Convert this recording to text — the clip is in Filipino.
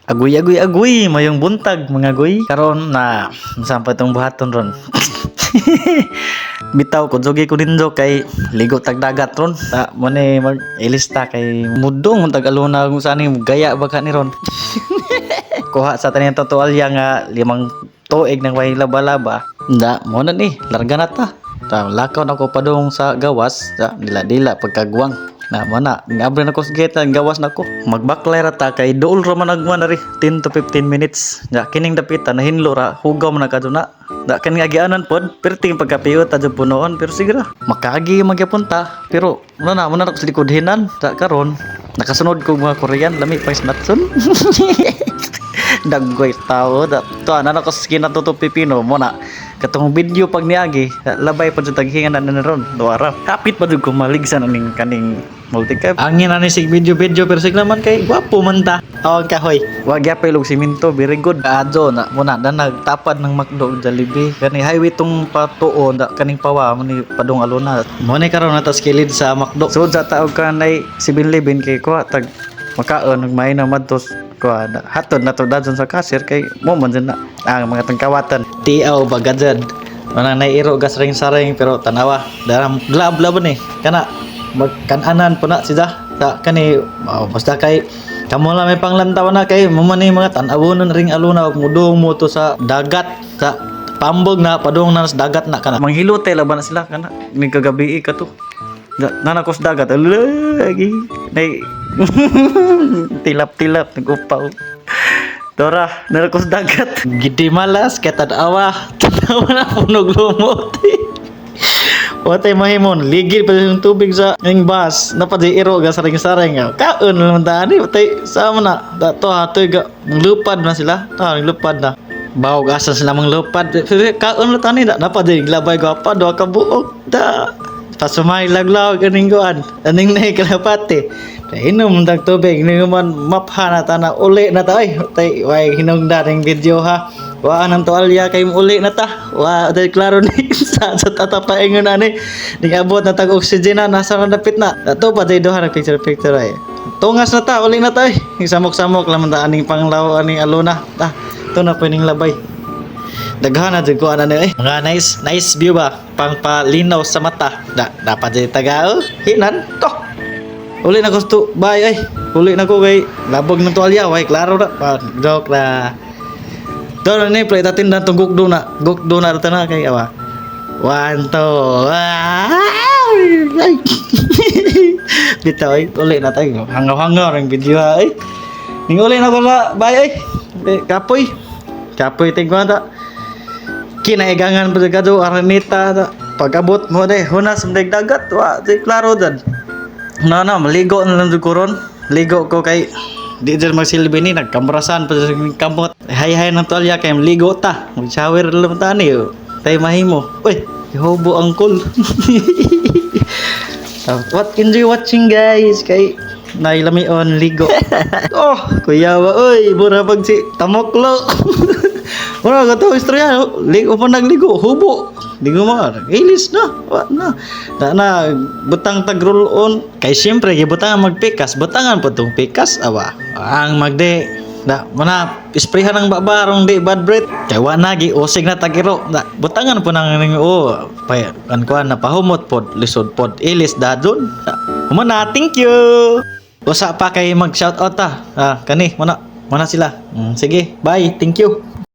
Agoy agoy agoy mayong buntag mga goy. Karon na sampai tong buhaton ron. Bitaw ko jogi ko ninjo kay ligo tag dagat ron. Ta mo ni mag ilista kay mudong mun tag aluna kung saan ni gaya baka ni ron. Kuha sa tanin tutorial nga 5 tuig nang way laba-laba. Da mo na ni larga na ta. Ta lakaw na ko padung sa gawas. Da dila-dila pagkagwang. Na mana ngabre na ko sa gate gawas na ko magbaklay ra ta kay duol ra man agman ri 10 to 15 minutes ya kining dapitan na hinlo ra hugaw man kaduna da kan nga gianan pod perting pagkapiyot ta punoon pero sigra makagi magyapunta pero na ko sa likod hinan ta karon nakasunod ko mga Korean lami pa snatson daggoy tao da to ana ko sa skin to pipino mo na katong video pag niagi labay pa jud taghingan na ron duara kapit pa jud ko maligsan aning kaning multicam angin ani sig video pero sig naman kay gwapo man ta awag kahoy wa gyapay log siminto very good adto na muna na nagtapad ng McDo Jollibee kani highway tong patuon da kaning pawa mo ni padung aluna mo ni karon nata skilid sa McDo sud sa taog kanay 7-Eleven kay ko tag makaon nagmay na madtos ko hatod na to dadson sa cashier kay mo man na ang mga tangkawatan tiaw bagadjad mana nairo gas ring saring pero tanawa daram glab-glab ni kana magkananan po na siya ta kani basta kay kamo lang may panglantaw na kay mo man ni mga tan-awonon ring aluna ug mudong mo to sa dagat sa pambog na padung na sa dagat na kana manghilote laban na sila kana ning kagabi ka to nanakos dagat lagi nay tilap-tilap nagupaw Dora nanakos dagat gidi malas katad awa tanawa na punog lumot watay mahimon ligid pa yung tubig sa ning bus napadi-iro ga saring-saring kaon naman tani watay sama na dato hatoy ga lupad na sila lupad na bawog asa sila manglupad kaon na tani da napadi glabay gapa do ka buok da pasumay laglaw kaning kuan aning nay kalapate inom tag tubig ning man mapha na ta na uli na ta ay way hinungdan ning video ha wa nang tualya kay uli na ta wa dai klaro ni sa tatapa ingon ani ning abot na tag oxygen na nasa dapit na ato pa dai duha picture ay tungas na ta uli na ta ay samok-samok laman ta aning panglaw ani aluna ta to na pining labay daghan na jud ko ana ni mga nice view ba pang palinaw sa mata dapat jud tagao hinan to uli na gusto bye ay uli na ko kay labog ng tuwalya way klaro na joke na doon ni play tatin na tong gukdo na na kay awa 1 2 ay bitaw ay uli na tayo hangaw-hangaw ang video ay ning uli na ko la bye ay kapoy tingko ta kinaigangan pa kado aranita ta pagabot mo dai hunas mdag dagat wa di klaro dan na maligo na lang ko ligo ko kay di dyan magsilbi ni nagkambrasan pa sa kamot hay ng tuwalya kay maligo ta mag shower lang tani tayo mahimo uy ihobo ang cool what enjoy watching guys kay nailamion ligo oh kuya ba uy mura pag si tamoklo wala ka to istorya ligo pa nagligo hubo di ko mar ilis na what na butang tag roll on kay siyempre gibutangan magpikas butangan po tong pikas awa ang magde da mana isprehan ng babarong di bad breath kay wana gi usig na tagiro da butangan po nang pa kan na pahumot pod lisod pod ilis dadon humana thank you usa pa kay mag shout out ta kani mana sila sige bye thank you